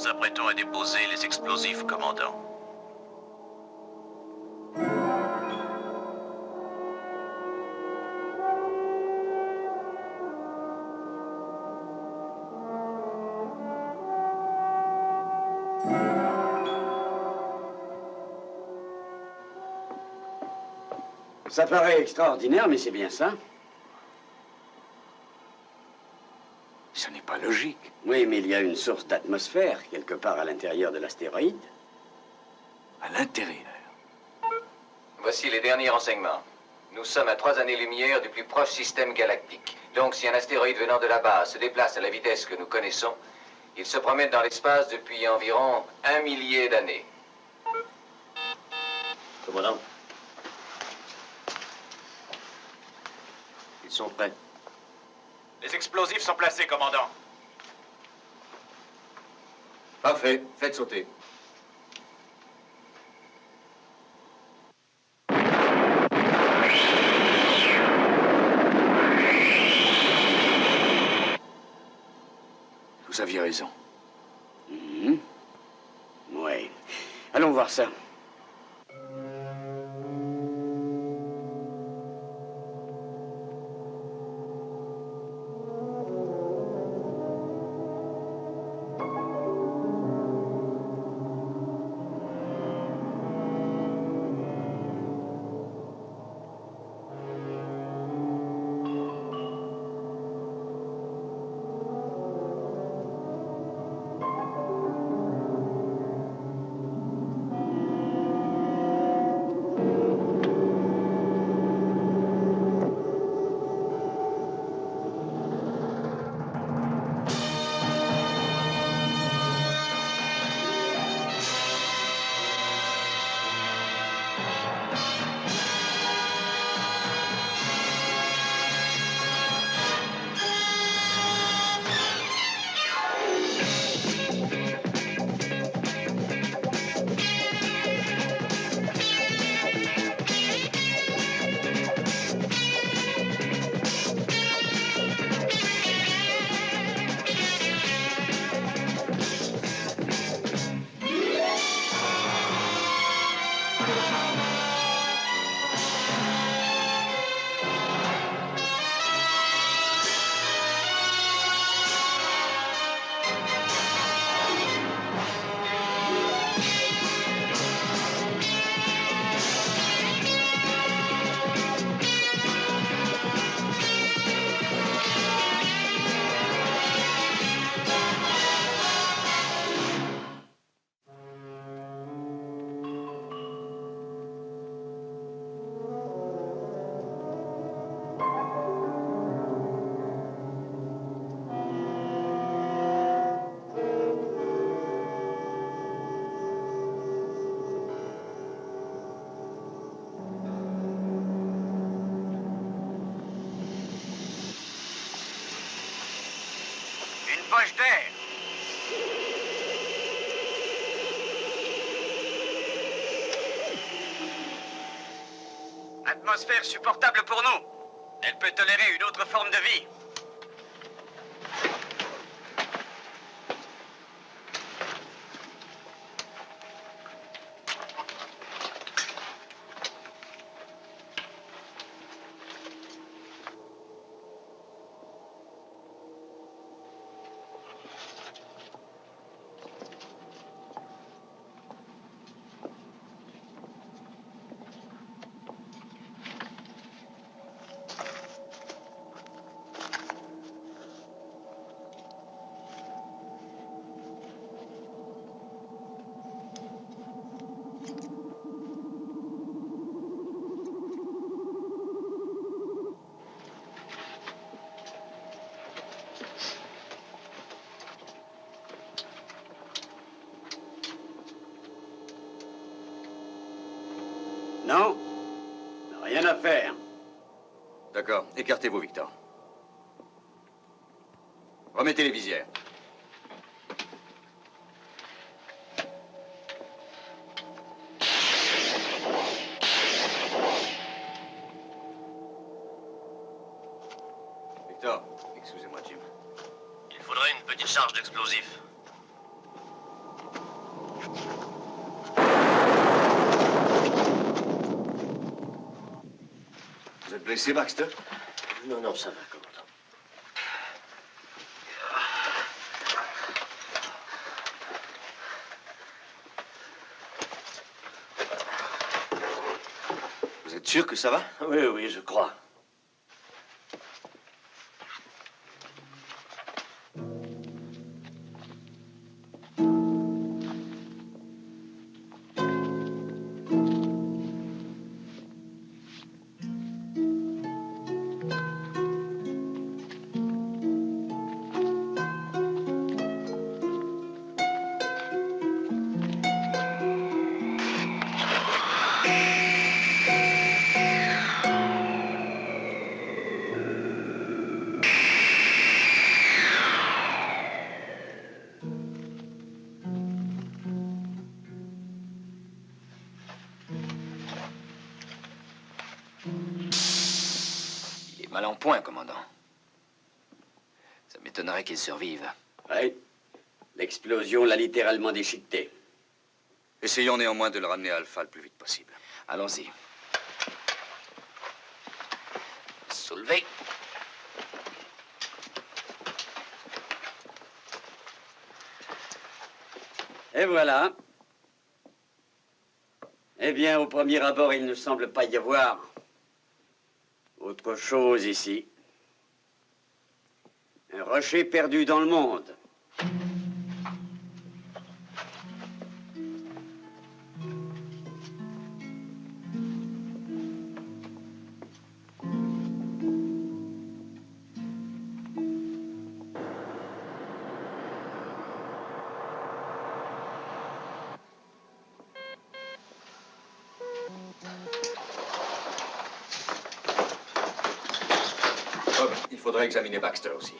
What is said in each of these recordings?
nous apprêtons à déposer les explosifs, commandant. Ça paraît extraordinaire, mais c'est bien ça. Ce n'est pas logique. Oui, mais il y a une source d'atmosphère quelque part à l'intérieur de l'astéroïde. À l'intérieur. Voici les derniers renseignements. Nous sommes à 3 années-lumière du plus proche système galactique. Donc, si un astéroïde venant de là-bas se déplace à la vitesse que nous connaissons, il se promène dans l'espace depuis environ 1 millier d'années. Commandant. Ils sont prêts. Les explosifs sont placés, commandant. Parfait. Faites sauter. Vous aviez raison. Oui. Allons voir ça. Poche d'air. Atmosphère supportable pour nous. Elle peut tolérer une autre forme de vie. Non, rien à faire. D'accord. Écartez-vous, Victor. Remettez les visières. Victor, excusez-moi, Jim. Il faudrait une petite charge d'explosifs. Blessé, Baxter? Non, non, ça va, commandant. Vous êtes sûr que ça va? Oui, oui, je crois. Il est mal en point, commandant. Ça m'étonnerait qu'il survive. Oui. L'explosion l'a littéralement déchiqueté. Essayons néanmoins de le ramener à Alpha le plus vite possible. Allons-y. Soulevez. Et voilà. Eh bien, au premier abord, il ne semble pas y avoir autre chose ici. Un rocher perdu dans le monde. Bob, il faudrait examiner Baxter aussi.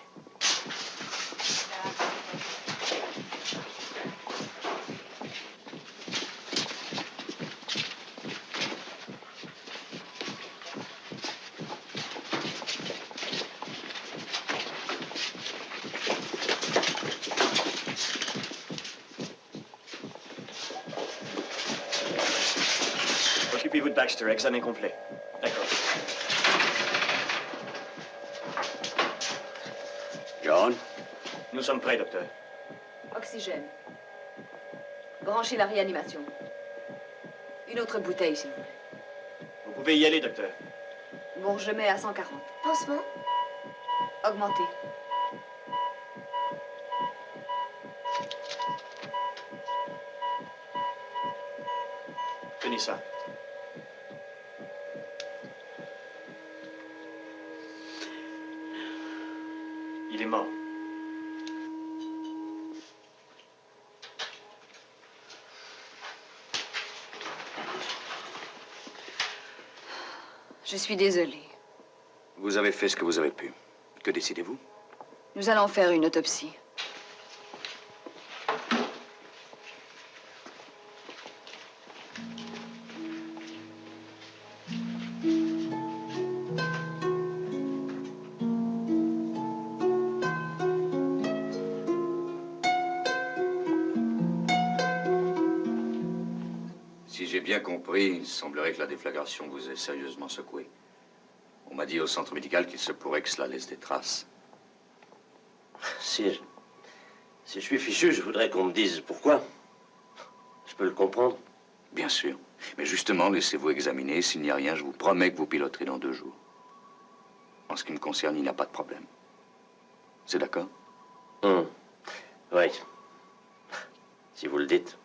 Occupez-vous de Baxter, examen complet. D'accord. John? Nous sommes prêts, docteur. Oxygène. Branchez la réanimation. Une autre bouteille, s'il vous plaît. Vous pouvez y aller, docteur. Bon, je mets à 140. Pansement? Augmentez. Tenez ça. Il est mort. Je suis désolée. Vous avez fait ce que vous avez pu. Que décidez-vous? Nous allons faire une autopsie. Si j'ai bien compris, il semblerait que la déflagration vous ait sérieusement secoué. On m'a dit au centre médical qu'il se pourrait que cela laisse des traces. Si je suis fichu, je voudrais qu'on me dise pourquoi. Je peux le comprendre. Bien sûr. Mais justement, laissez-vous examiner. S'il n'y a rien, je vous promets que vous piloterez dans 2 jours. En ce qui me concerne, il n'y a pas de problème. C'est d'accord? Oui. Si vous le dites.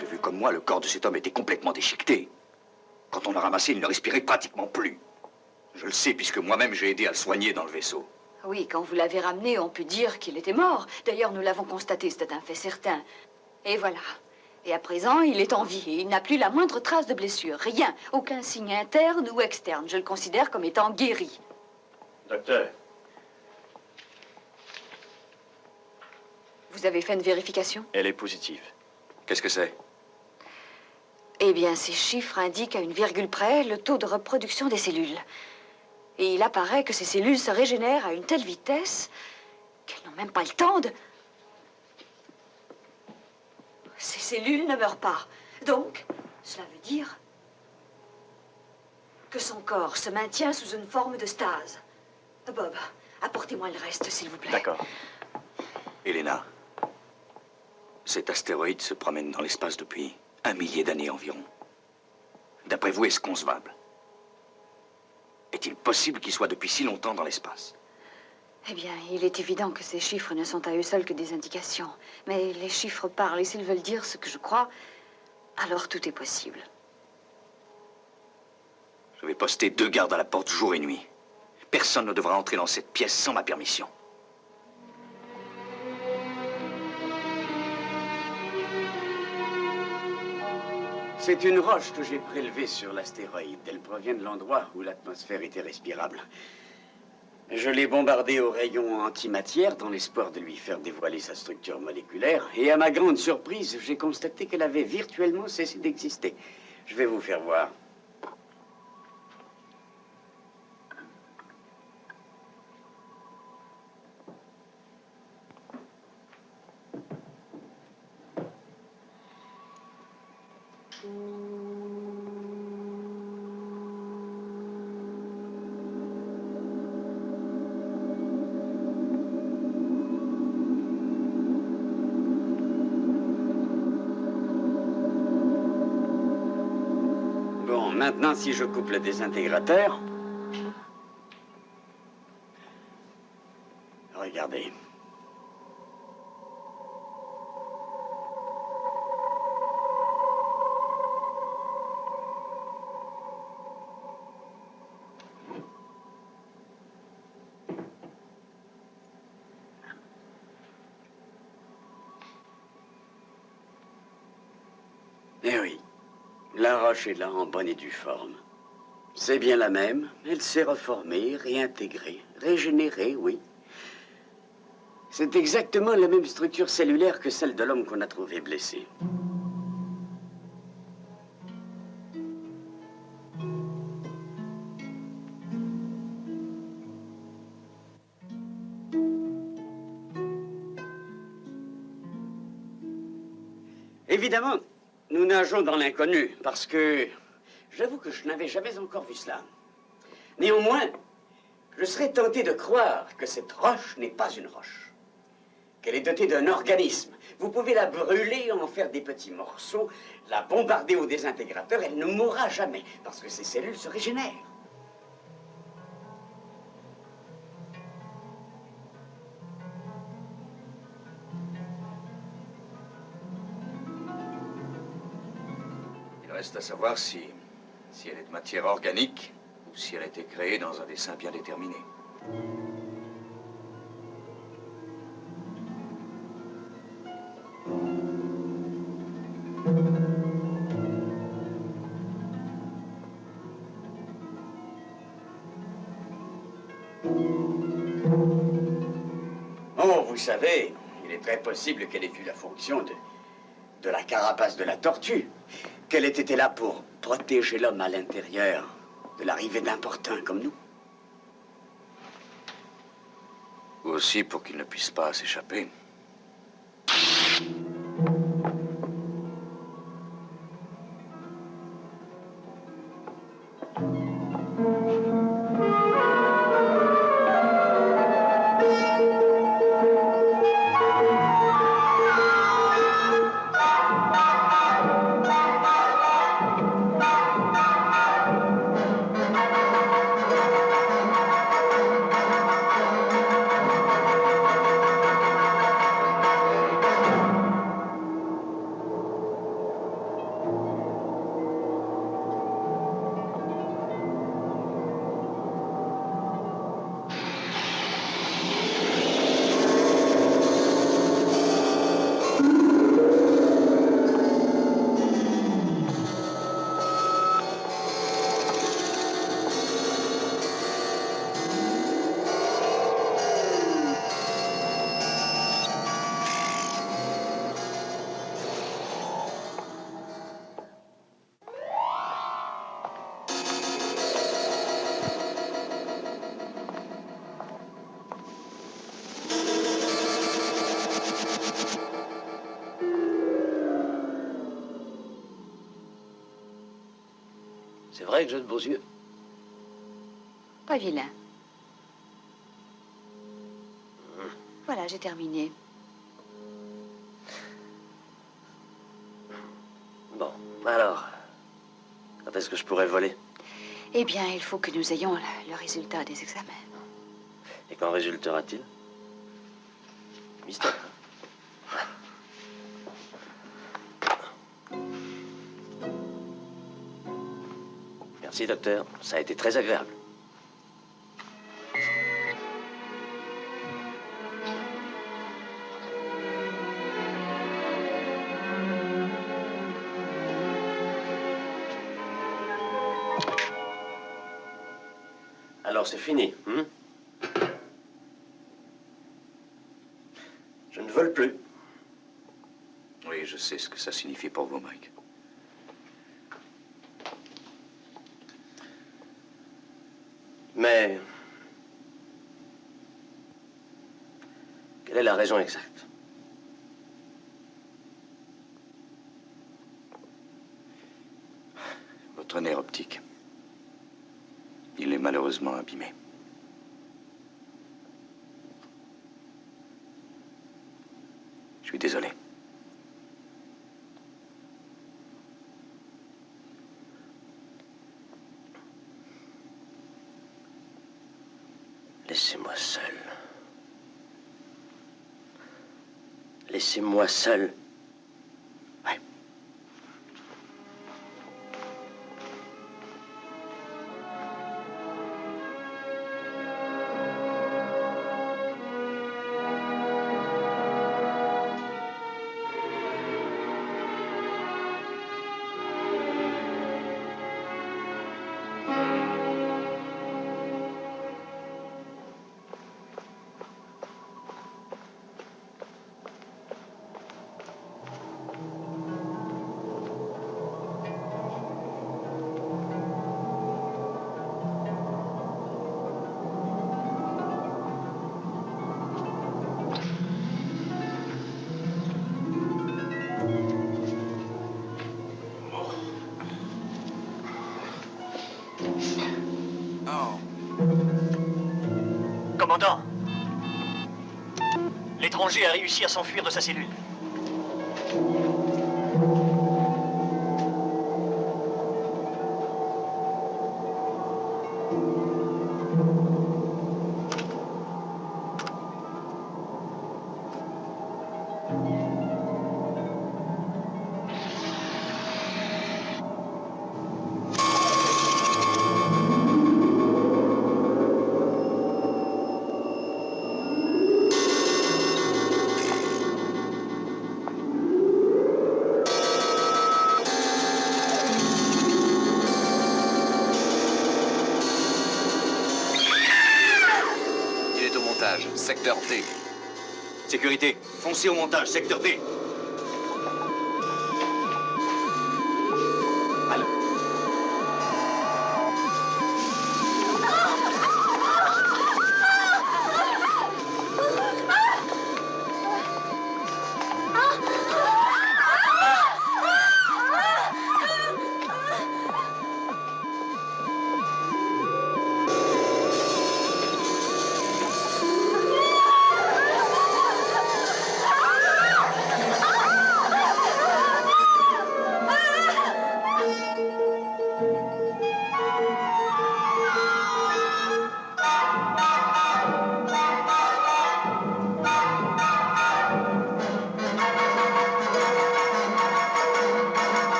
avez vu comme moi, le corps de cet homme était complètement déchiqueté. Quand on l'a ramassé, il ne respirait pratiquement plus. Je le sais, puisque moi-même, j'ai aidé à le soigner dans le vaisseau. Oui, quand vous l'avez ramené, on peut dire qu'il était mort. D'ailleurs, nous l'avons constaté, c'était un fait certain. Et voilà. Et à présent, il est en vie et il n'a plus la moindre trace de blessure. Rien. Aucun signe interne ou externe. Je le considère comme étant guéri. Docteur, Vous avez fait une vérification? elle est positive. Qu'est-ce que c'est? Eh bien, ces chiffres indiquent à une virgule près le taux de reproduction des cellules. Et il apparaît que ces cellules se régénèrent à une telle vitesse qu'elles n'ont même pas le temps de... Ces cellules ne meurent pas. Donc, cela veut dire que son corps se maintient sous une forme de stase. Bob, apportez-moi le reste, s'il vous plaît. D'accord. Elena, cet astéroïde se promène dans l'espace depuis 1 millier d'années environ. D'après vous, est-ce concevable? Est-il possible qu'il soit depuis si longtemps dans l'espace? Eh bien, il est évident que ces chiffres ne sont à eux seuls que des indications. Mais les chiffres parlent, et s'ils veulent dire ce que je crois, alors tout est possible. Je vais poster 2 gardes à la porte jour et nuit. Personne ne devra entrer dans cette pièce sans ma permission. C'est une roche que j'ai prélevée sur l'astéroïde. Elle provient de l'endroit où l'atmosphère était respirable. Je l'ai bombardée au rayon antimatière dans l'espoir de lui faire dévoiler sa structure moléculaire. Et à ma grande surprise, j'ai constaté qu'elle avait virtuellement cessé d'exister. Je vais vous faire voir. Bon, maintenant, si je coupe le désintégrateur... Regardez. Eh oui, la roche est là en bonne et due forme. C'est bien la même, elle s'est reformée, réintégrée, régénérée, oui. C'est exactement la même structure cellulaire que celle de l'homme qu'on a trouvé blessé. Évidemment, nous nageons dans l'inconnu, parce que j'avoue que je n'avais jamais encore vu cela. Néanmoins, je serais tenté de croire que cette roche n'est pas une roche, qu'elle est dotée d'un organisme. Vous pouvez la brûler, en faire des petits morceaux, la bombarder au désintégrateur, elle ne mourra jamais, parce que ses cellules se régénèrent. Il reste à savoir si elle est de matière organique ou si elle a été créée dans un dessin bien déterminé. Oh, vous savez, il est très possible qu'elle ait eu la fonction de la carapace de la tortue, qu'elle ait été là pour protéger l'homme à l'intérieur de l'arrivée d'importuns comme nous. Ou aussi pour qu'il ne puisse pas s'échapper. vrai que j'ai de beaux yeux. Pas vilain. Voilà, j'ai terminé. Bon, alors, quand est-ce que je pourrais voler? Eh bien, il faut que nous ayons le résultat des examens. Et qu'en résultera-t-il? Mystère. Merci, docteur. Ça a été très agréable. Alors, c'est fini, hein? Je ne vole plus. Oui, je sais ce que ça signifie pour vous, Mike. Mais... quelle est la raison exacte? Votre nerf optique. Il est malheureusement abîmé. Je suis désolé. Laissez-moi seul. Laissez-moi seul. Ouais. Commandant, l'étranger a réussi à s'enfuir de sa cellule. Secteur D. Sécurité, foncez au montage, secteur D. Alors.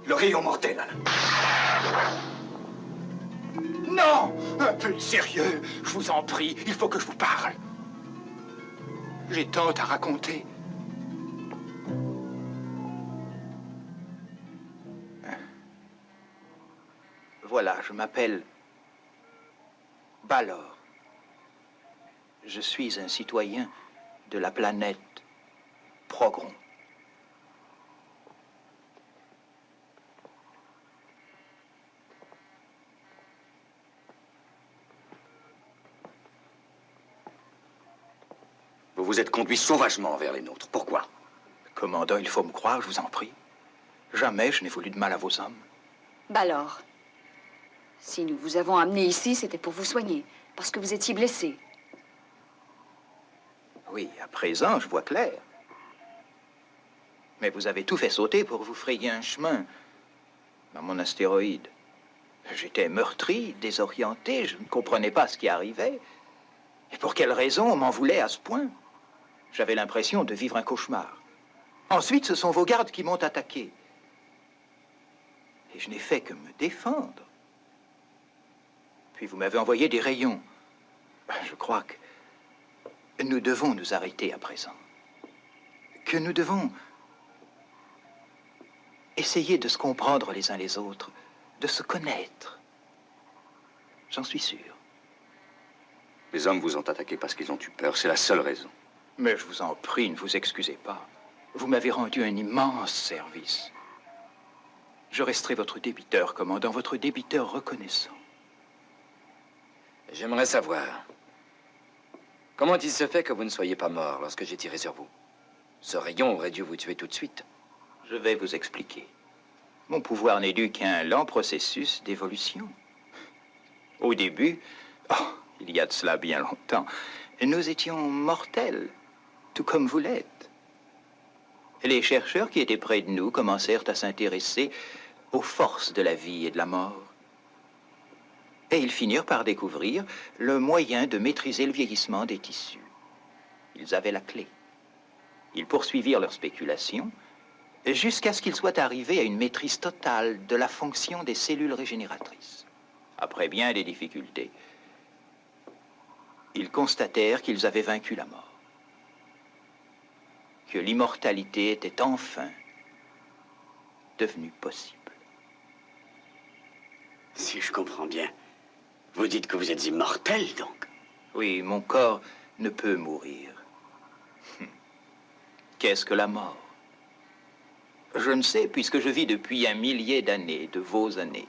Le rayon mortel. Non! Un peu de sérieux, je vous en prie, il faut que je vous parle. J'ai tant à raconter. Voilà, je m'appelle Balor. Je suis un citoyen de la planète Progron. Vous vous êtes conduit sauvagement vers les nôtres. Pourquoi? Commandant, il faut me croire, je vous en prie. Jamais je n'ai voulu de mal à vos hommes. Balor, si nous vous avons amené ici, c'était pour vous soigner, parce que vous étiez blessé. Oui, à présent, je vois clair. Mais vous avez tout fait sauter pour vous frayer un chemin dans mon astéroïde. J'étais meurtri, désorienté, je ne comprenais pas ce qui arrivait. Et pour quelle raison on m'en voulait à ce point? J'avais l'impression de vivre un cauchemar. Ensuite, ce sont vos gardes qui m'ont attaqué. Et je n'ai fait que me défendre. Puis vous m'avez envoyé des rayons. Je crois que nous devons nous arrêter à présent. Que nous devons essayer de se comprendre les uns les autres, de se connaître. J'en suis sûr. Les hommes vous ont attaqué parce qu'ils ont eu peur. C'est la seule raison. Mais je vous en prie, ne vous excusez pas. Vous m'avez rendu un immense service. Je resterai votre débiteur, commandant, votre débiteur reconnaissant. J'aimerais savoir, comment il se fait que vous ne soyez pas mort lorsque j'ai tiré sur vous? Ce rayon aurait dû vous tuer tout de suite. Je vais vous expliquer. Mon pouvoir n'est dû qu'à un lent processus d'évolution. Au début, il y a de cela bien longtemps, nous étions mortels, tout comme vous l'êtes. Les chercheurs qui étaient près de nous commencèrent à s'intéresser aux forces de la vie et de la mort. Et ils finirent par découvrir le moyen de maîtriser le vieillissement des tissus. Ils avaient la clé. Ils poursuivirent leurs spéculations jusqu'à ce qu'ils soient arrivés à une maîtrise totale de la fonction des cellules régénératrices. Après bien des difficultés, ils constatèrent qu'ils avaient vaincu la mort, que l'immortalité était enfin devenue possible. Si je comprends bien, vous dites que vous êtes immortel, donc? Oui, mon corps ne peut mourir. Qu'est-ce que la mort? Je ne sais, puisque je vis depuis un millier d'années, de vos années.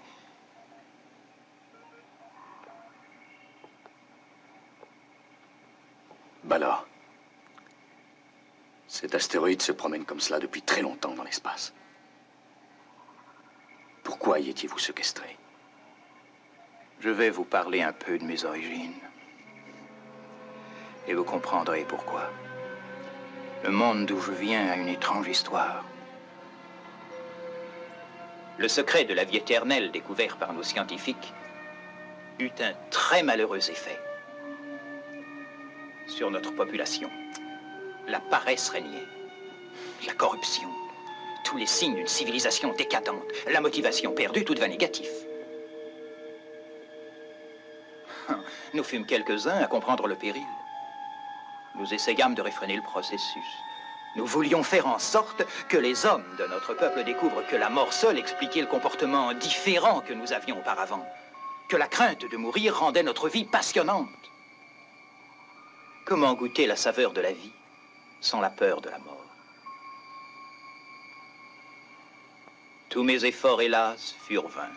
Balor, cet astéroïde se promène comme cela depuis très longtemps dans l'espace. Pourquoi y étiez-vous séquestré? Je vais vous parler un peu de mes origines. Et vous comprendrez pourquoi. Le monde d'où je viens a une étrange histoire. Le secret de la vie éternelle découvert par nos scientifiques eut un très malheureux effet sur notre population. La paresse régnait, la corruption, tous les signes d'une civilisation décadente, la motivation perdue, tout devint négatif. Nous fûmes quelques-uns à comprendre le péril. Nous essayâmes de réfréner le processus. Nous voulions faire en sorte que les hommes de notre peuple découvrent que la mort seule expliquait le comportement différent que nous avions auparavant, que la crainte de mourir rendait notre vie passionnante. Comment goûter la saveur de la vie sans la peur de la mort? Tous mes efforts, hélas, furent vains.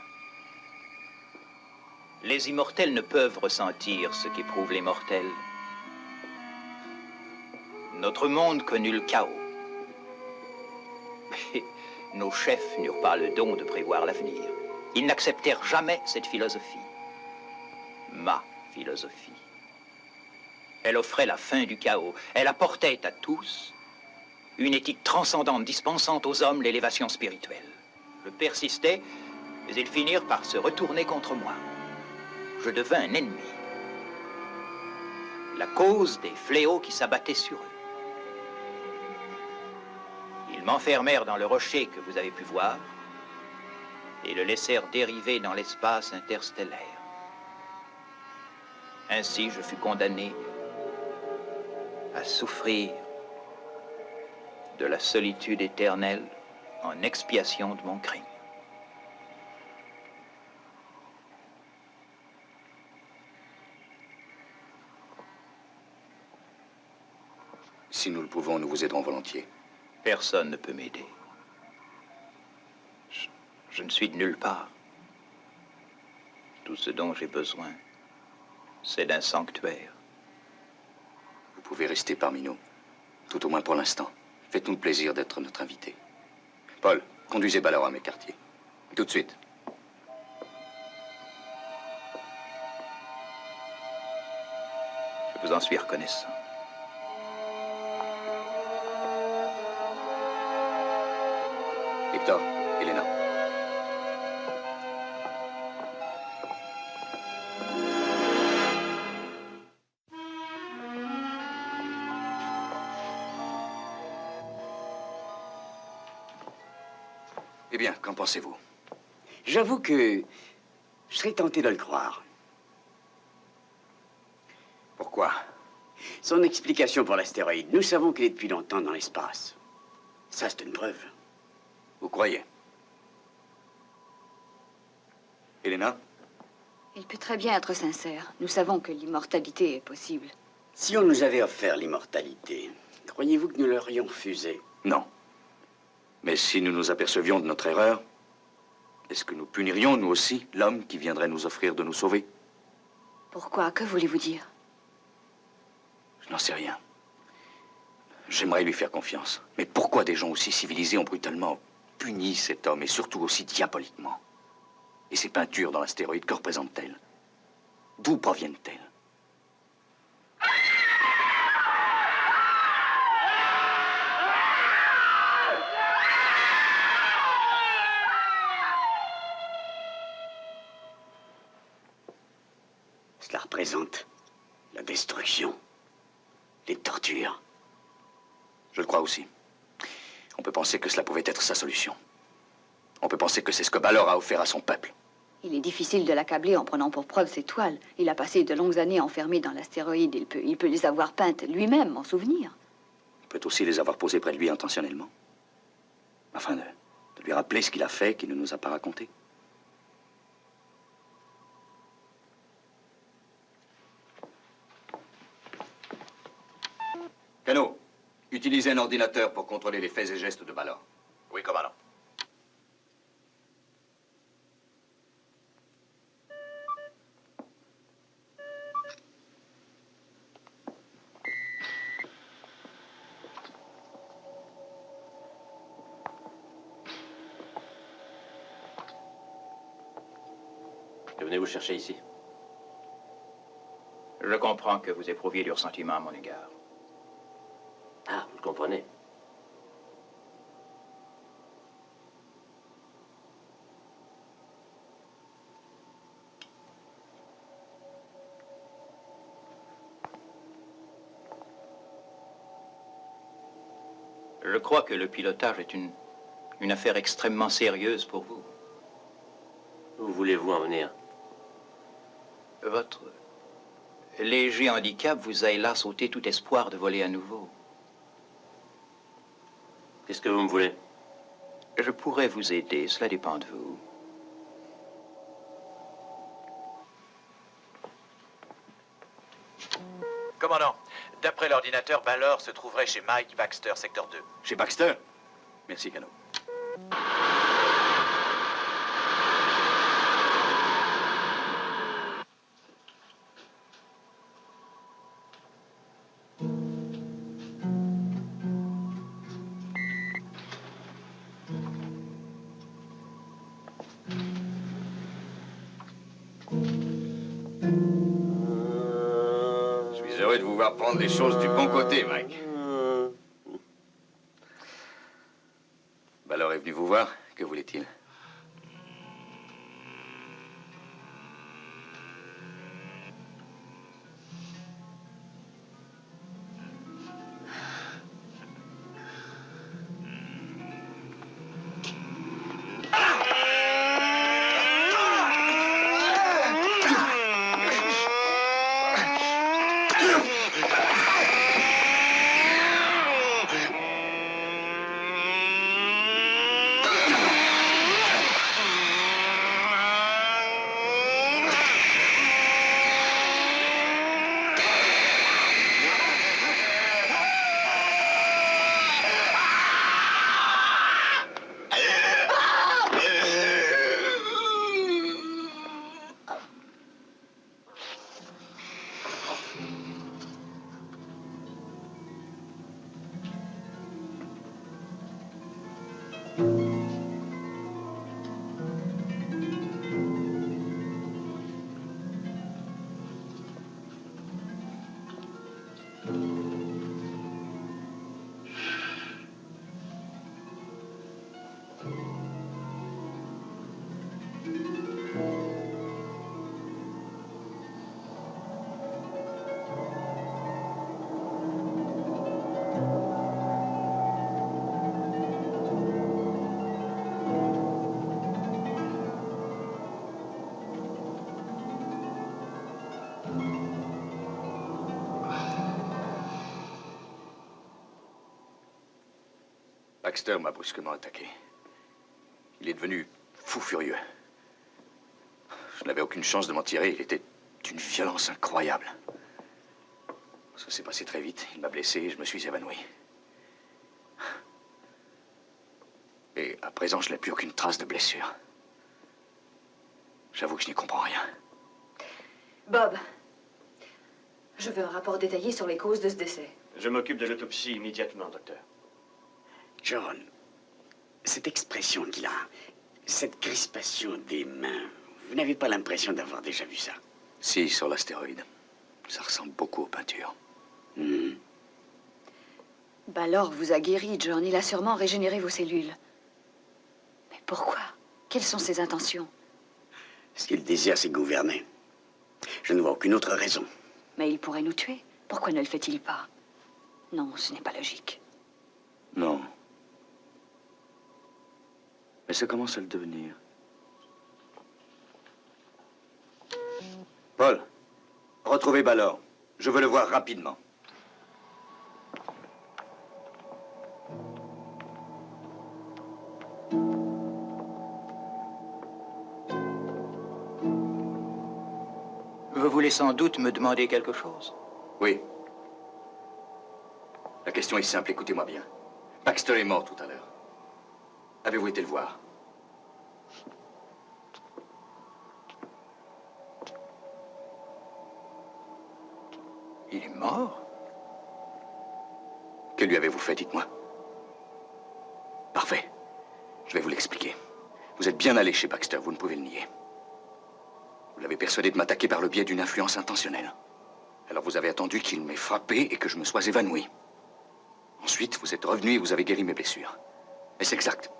Les immortels ne peuvent ressentir ce qu'éprouvent les mortels. Notre monde connut le chaos. Mais nos chefs n'eurent pas le don de prévoir l'avenir. Ils n'acceptèrent jamais cette philosophie. Ma philosophie. Elle offrait la fin du chaos. Elle apportait à tous une éthique transcendante dispensant aux hommes l'élévation spirituelle. Je persistais, mais ils finirent par se retourner contre moi. Je devins un ennemi. La cause des fléaux qui s'abattaient sur eux. Ils m'enfermèrent dans le rocher que vous avez pu voir et le laissèrent dériver dans l'espace interstellaire. Ainsi, je fus condamné à souffrir de la solitude éternelle en expiation de mon crime. Si nous le pouvons, nous vous aiderons volontiers. Personne ne peut m'aider. Je ne suis de nulle part. Tout ce dont j'ai besoin, c'est d'un sanctuaire. Vous pouvez rester parmi nous, tout au moins pour l'instant. Faites-nous le plaisir d'être notre invité. Paul, conduisez Ballard à mes quartiers. Tout de suite. Je vous en suis reconnaissant. Victor, Elena. Eh bien, qu'en pensez-vous? J'avoue que je serais tenté de le croire. Pourquoi? Son explication pour l'astéroïde, nous savons qu'il est depuis longtemps dans l'espace. Ça, c'est une preuve. Vous croyez? Elena? Il peut très bien être sincère. Nous savons que l'immortalité est possible. Si on nous avait offert l'immortalité, croyez-vous que nous l'aurions refusé? Non. Mais si nous nous apercevions de notre erreur, est-ce que nous punirions, nous aussi, l'homme qui viendrait nous offrir de nous sauver? Pourquoi? Que voulez-vous dire? Je n'en sais rien. J'aimerais lui faire confiance. Mais pourquoi des gens aussi civilisés ont brutalement puni cet homme, et surtout aussi diaboliquement? Et ces peintures dans l'astéroïde, que représentent-elles? D'où proviennent-elles? Cela représente la destruction, les tortures. Je le crois aussi. On peut penser que cela pouvait être sa solution. On peut penser que c'est ce que Ballard a offert à son peuple. Il est difficile de l'accabler en prenant pour preuve ses toiles. Il a passé de longues années enfermé dans l'astéroïde. Il peut les avoir peintes lui-même, en souvenir. Il peut aussi les avoir posées près de lui intentionnellement. Afin de lui rappeler ce qu'il a fait, qu'il ne nous a pas raconté. Cano, utilisez un ordinateur pour contrôler les faits et gestes de Ballard. Oui, commandant. Que venez-vous chercher ici? Je comprends que vous éprouviez du ressentiment à mon égard. Ah, vous le comprenez. Je crois que le pilotage est une affaire extrêmement sérieuse pour vous. Où voulez-vous en venir? Votre léger handicap vous a hélas ôté tout espoir de voler à nouveau. Qu'est-ce que vous me voulez? Je pourrais vous aider, cela dépend de vous. Commandant, d'après l'ordinateur, Ballard se trouverait chez Mike Baxter, secteur 2. Chez Baxter? Merci, Cano. Je suis heureux de vous voir prendre les choses du bon côté, Mike. Ballard est venu vous voir. Que voulait-il? Baxter m'a brusquement attaqué. Il est devenu fou furieux. Je n'avais aucune chance de m'en tirer. Il était d'une violence incroyable. Ça s'est passé très vite. Il m'a blessé et je me suis évanoui. Et à présent, je n'ai plus aucune trace de blessure. J'avoue que je n'y comprends rien. Bob, je veux un rapport détaillé sur les causes de ce décès. Je m'occupe de l'autopsie immédiatement, docteur. John, cette expression qu'il a, cette crispation des mains, vous n'avez pas l'impression d'avoir déjà vu ça? Si, sur l'astéroïde. Ça ressemble beaucoup aux peintures. Ballor vous a guéri, John. Il a sûrement régénéré vos cellules. Mais pourquoi? Quelles sont ses intentions? Ce qu'il désire, c'est gouverner. Je ne vois aucune autre raison. Mais il pourrait nous tuer. Pourquoi ne le fait-il pas? Non, ce n'est pas logique. Non. Mais ça commence à le devenir. Paul, retrouvez Ballor. Je veux le voir rapidement. Vous voulez sans doute me demander quelque chose? Oui. La question est simple, écoutez-moi bien. Baxter est mort tout à l'heure. Avez-vous été le voir? Il est mort? Que lui avez-vous fait, dites-moi? Parfait. Je vais vous l'expliquer. Vous êtes bien allé chez Baxter, vous ne pouvez le nier. Vous l'avez persuadé de m'attaquer par le biais d'une influence intentionnelle. Alors vous avez attendu qu'il m'ait frappé et que je me sois évanoui. Ensuite, vous êtes revenu et vous avez guéri mes blessures. Est-ce exact?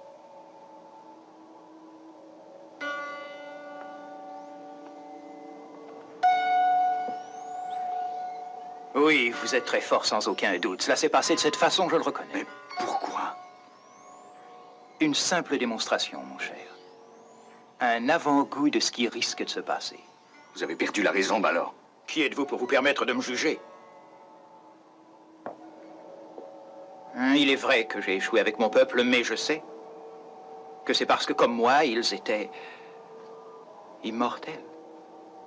Oui, vous êtes très fort sans aucun doute. Cela s'est passé de cette façon, je le reconnais. Mais pourquoi? Une simple démonstration, mon cher. Un avant-goût de ce qui risque de se passer. Vous avez perdu la raison, Ballor. Qui êtes-vous pour vous permettre de me juger? Il est vrai que j'ai échoué avec mon peuple, mais je sais que c'est parce que, comme moi, ils étaient immortels.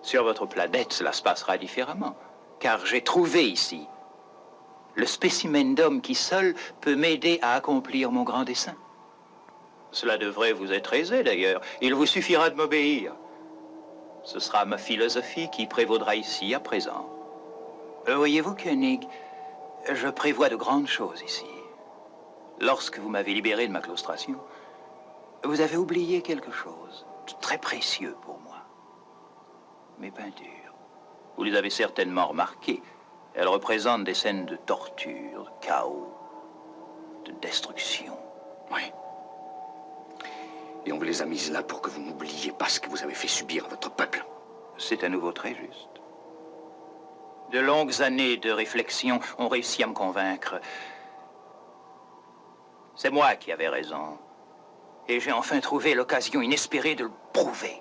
Sur votre planète, cela se passera différemment, car j'ai trouvé ici le spécimen d'homme qui seul peut m'aider à accomplir mon grand dessein. Cela devrait vous être aisé, d'ailleurs. Il vous suffira de m'obéir. Ce sera ma philosophie qui prévaudra ici, à présent. Voyez-vous, Koenig, je prévois de grandes choses ici. Lorsque vous m'avez libéré de ma claustration, vous avez oublié quelque chose de très précieux pour moi. Mes peintures. Vous les avez certainement remarquées. Elles représentent des scènes de torture, de chaos, de destruction. Oui. Et on vous les a mises là pour que vous n'oubliez pas ce que vous avez fait subir à votre peuple. C'est à nouveau très juste. De longues années de réflexion ont réussi à me convaincre. C'est moi qui avais raison. Et j'ai enfin trouvé l'occasion inespérée de le prouver.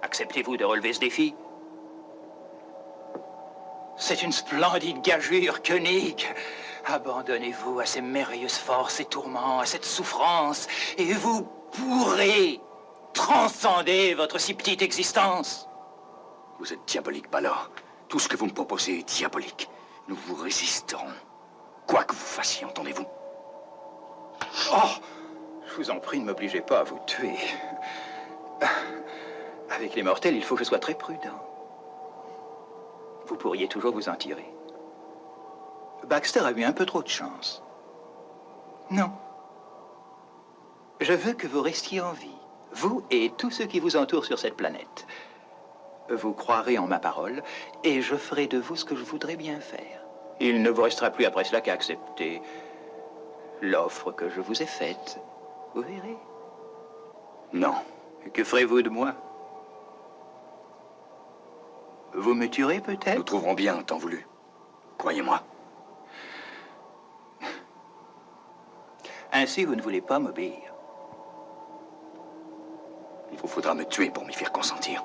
Acceptez-vous de relever ce défi? C'est une splendide gageure, Koenig. Abandonnez-vous à ces merveilleuses forces et tourments, à cette souffrance, et vous pourrez transcender votre si petite existence. Vous êtes diabolique, Ballor. Tout ce que vous me proposez est diabolique. Nous vous résisterons. Quoi que vous fassiez, entendez-vous? Oh! Je vous en prie, ne m'obligez pas à vous tuer. Avec les mortels, il faut que je sois très prudent. Vous pourriez toujours vous en tirer. Baxter a eu un peu trop de chance. Non. Je veux que vous restiez en vie, vous et tous ceux qui vous entourent sur cette planète. Vous croirez en ma parole, et je ferai de vous ce que je voudrais bien faire. Il ne vous restera plus après cela qu'à accepter l'offre que je vous ai faite. Vous verrez. Non. Que ferez-vous de moi? Vous me tuerez peut-être? Nous trouverons bien un temps voulu. Croyez-moi. Ainsi, vous ne voulez pas m'obéir. Il vous faudra me tuer pour m'y faire consentir.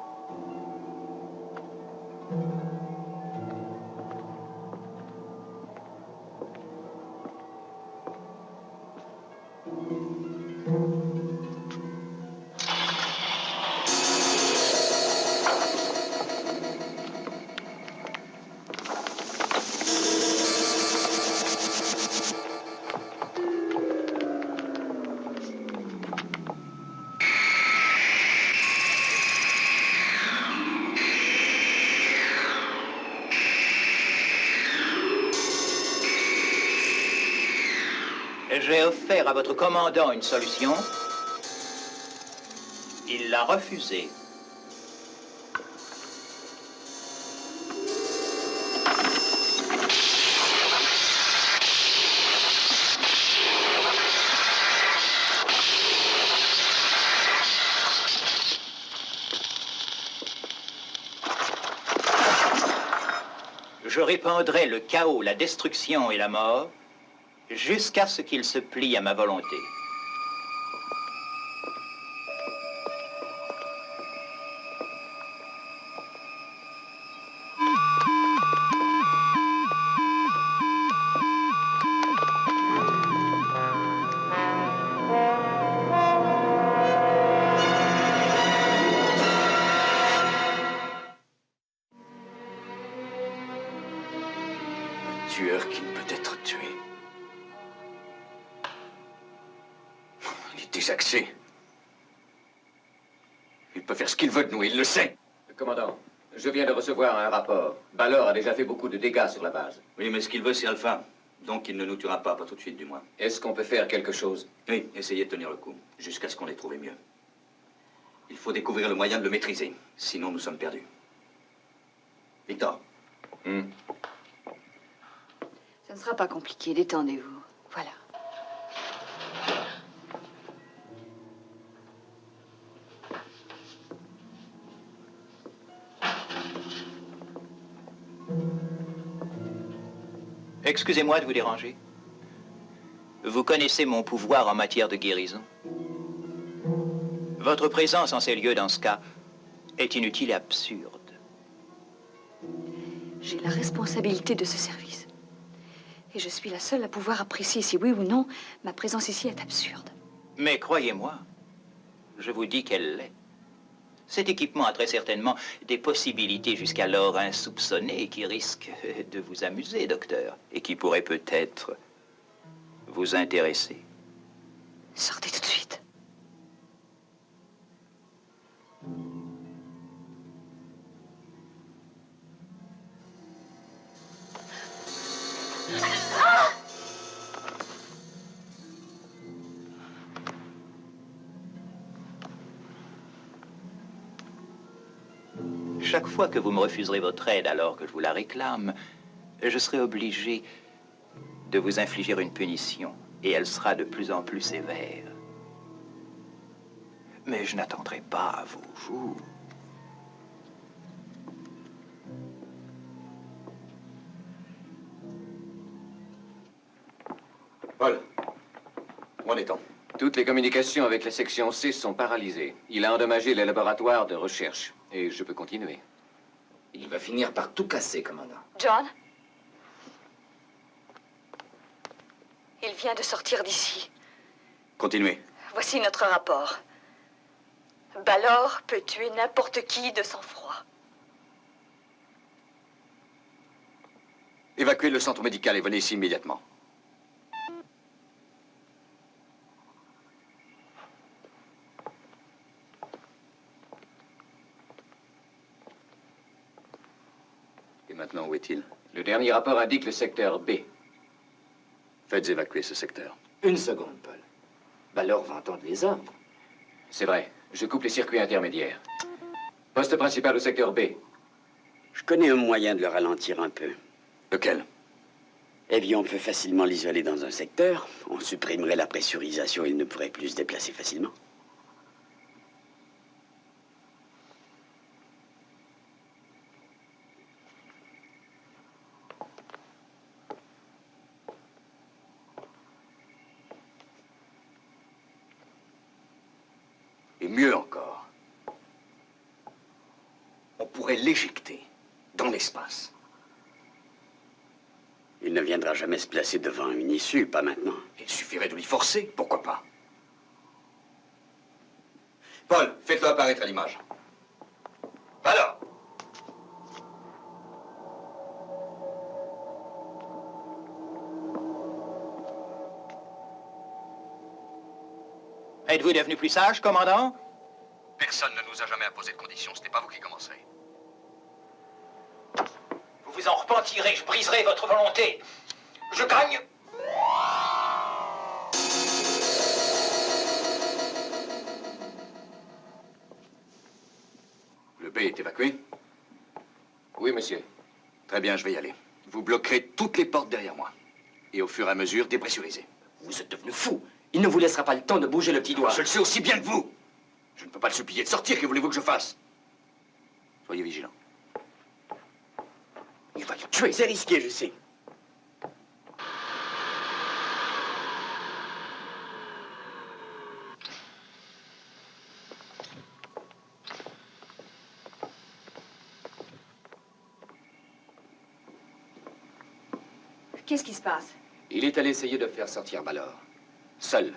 J'ai offert à votre commandant une solution. Il l'a refusée. Je répandrai le chaos, la destruction et la mort jusqu'à ce qu'il se plie à ma volonté. Tueur qui ne peut être tué. Il est désaxé. Il peut faire ce qu'il veut de nous, il le sait. Commandant, je viens de recevoir un rapport. Balor a déjà fait beaucoup de dégâts sur la base. Oui, mais ce qu'il veut, c'est Alpha. Donc il ne nous tuera pas tout de suite, du moins. Est-ce qu'on peut faire quelque chose? Oui, essayez de tenir le coup, jusqu'à ce qu'on ait trouvé mieux. Il faut découvrir le moyen de le maîtriser, sinon nous sommes perdus. Victor. Ça ne sera pas compliqué, détendez-vous. Voilà. Excusez-moi de vous déranger. Vous connaissez mon pouvoir en matière de guérison. Votre présence en ces lieux, dans ce cas, est inutile et absurde. J'ai la responsabilité de ce service. Et je suis la seule à pouvoir apprécier si oui ou non ma présence ici est absurde. Mais croyez-moi, je vous dis qu'elle l'est. Cet équipement a très certainement des possibilités jusqu'alors insoupçonnées qui risquent de vous amuser, docteur, et qui pourraient peut-être vous intéresser. Sortez tout de suite. Chaque fois que vous me refuserez votre aide alors que je vous la réclame, je serai obligé de vous infliger une punition, et elle sera de plus en plus sévère. Mais je n'attendrai pas vos jours. Paul, où en est-on? Toutes les communications avec la section C sont paralysées. Il a endommagé les laboratoires de recherche. Et je peux continuer. Il va finir par tout casser, commandant. John? Il vient de sortir d'ici. Continuez. Voici notre rapport. Balor peut tuer n'importe qui de sang-froid. Évacuez le centre médical et venez ici immédiatement. Et maintenant, où est-il? Le dernier rapport indique le secteur B. Faites évacuer ce secteur. Une seconde, Paul. Balor va entendre les ordres. C'est vrai. Je coupe les circuits intermédiaires. Poste principal au secteur B. Je connais un moyen de le ralentir un peu. Lequel? Eh bien, on peut facilement l'isoler dans un secteur. On supprimerait la pressurisation et il ne pourrait plus se déplacer facilement. Et mieux encore, on pourrait l'éjecter dans l'espace. Il ne viendra jamais se placer devant une issue, pas maintenant. Il suffirait de l'y forcer, pourquoi pas? Paul, faites-le apparaître à l'image. Alors. Êtes-vous devenu plus sage, commandant? Personne ne nous a jamais imposé de conditions, ce n'est pas vous qui commencerez. Vous vous en repentirez, je briserai votre volonté. Je gagne. évacuer? Oui, monsieur. Très bien, je vais y aller. Vous bloquerez toutes les portes derrière moi. Et au fur et à mesure, dépressurisez. Vous êtes devenu fou. Il ne vous laissera pas le temps de bouger le petit doigt. Je le sais aussi bien que vous. Je ne peux pas le supplier de sortir. Que voulez-vous que je fasse? Soyez vigilants. Il va le tuer. C'est risqué, je sais. Qu'est-ce qui se passe? Il est allé essayer de faire sortir Ballor. Seul.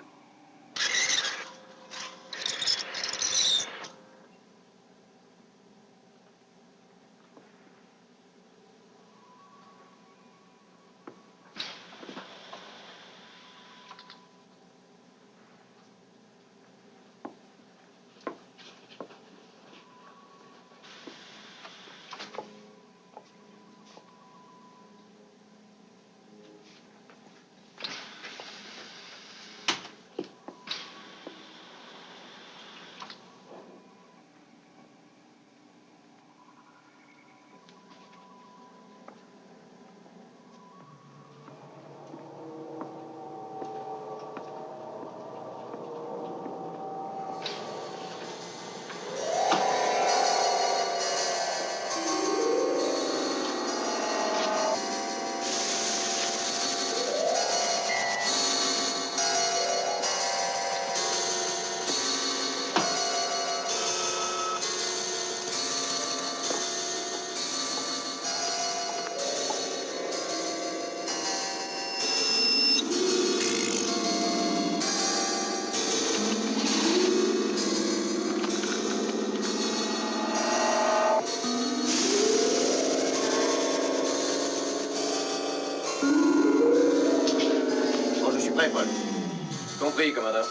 Compris, commandant.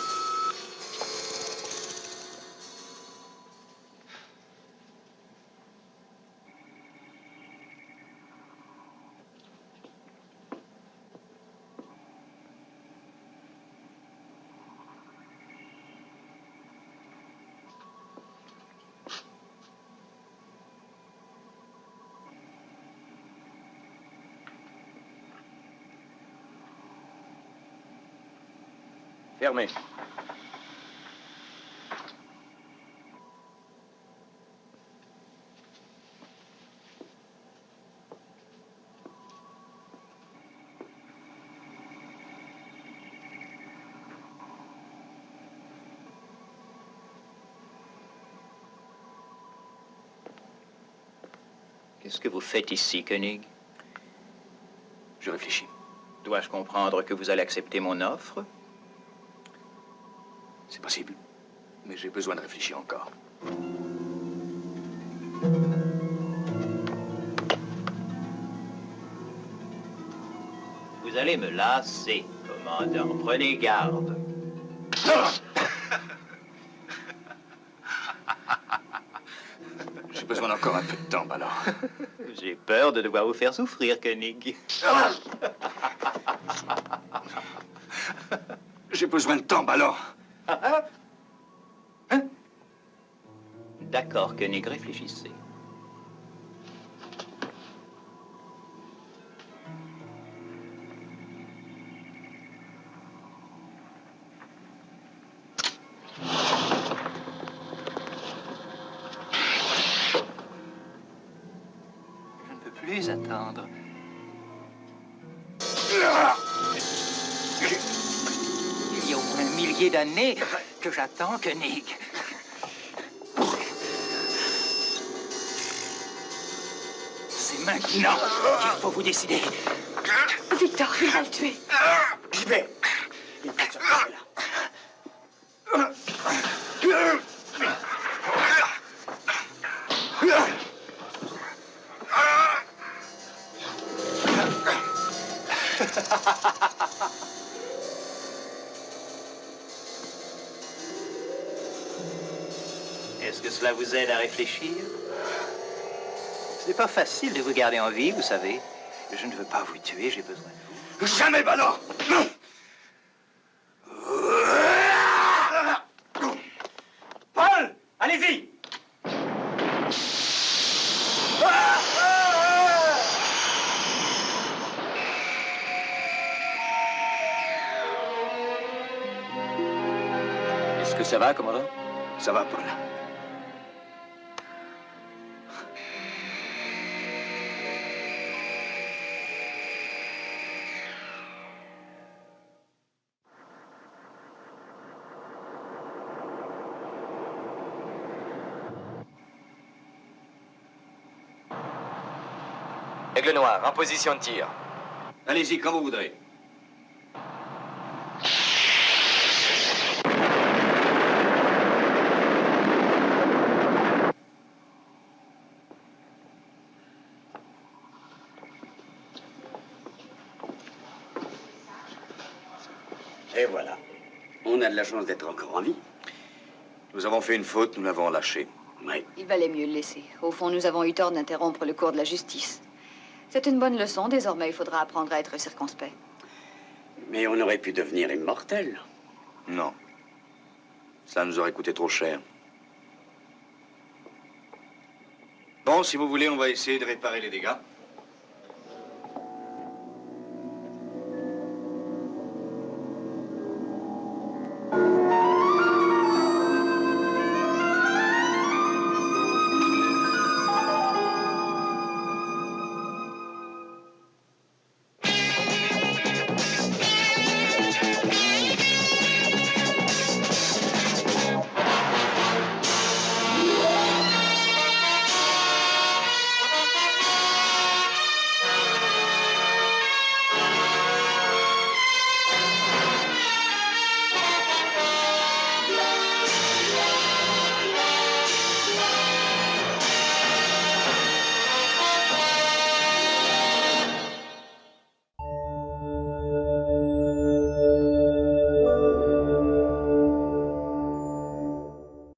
Fermé. Qu'est-ce que vous faites ici, Koenig? Je réfléchis. Dois-je comprendre que vous allez accepter mon offre? C'est possible. Mais j'ai besoin de réfléchir encore. Vous allez me lasser, commandant. Prenez garde. J'ai besoin d'encore un peu de temps, Ballor. J'ai peur de devoir vous faire souffrir, Koenig. J'ai besoin de temps, Ballor. D'accord, Koenig, réfléchissez. Je ne peux plus attendre. Il y a au moins 1 millier d'années que j'attends, Koenig. C'est maintenant qu'il faut vous décider. Victor, il va le tuer. J'y vais. Il faut sortir de là. Est-ce que cela vous aide à réfléchir? Ce n'est pas facile de vous garder en vie, vous savez. Je ne veux pas vous tuer, j'ai besoin de vous. Jamais, Ballor! Paul, allez-y! que ça va, commandant? Ça va pas là. Aigle noir, en position de tir. Allez-y, quand vous voudrez. Et voilà. On a de la chance d'être encore en vie. Nous avons fait une faute, nous l'avons lâché. Oui. Il valait mieux le laisser. Au fond, nous avons eu tort d'interrompre le cours de la justice. C'est une bonne leçon. Désormais, il faudra apprendre à être circonspect. Mais on aurait pu devenir immortel. Non. Ça nous aurait coûté trop cher. Bon, si vous voulez, on va essayer de réparer les dégâts.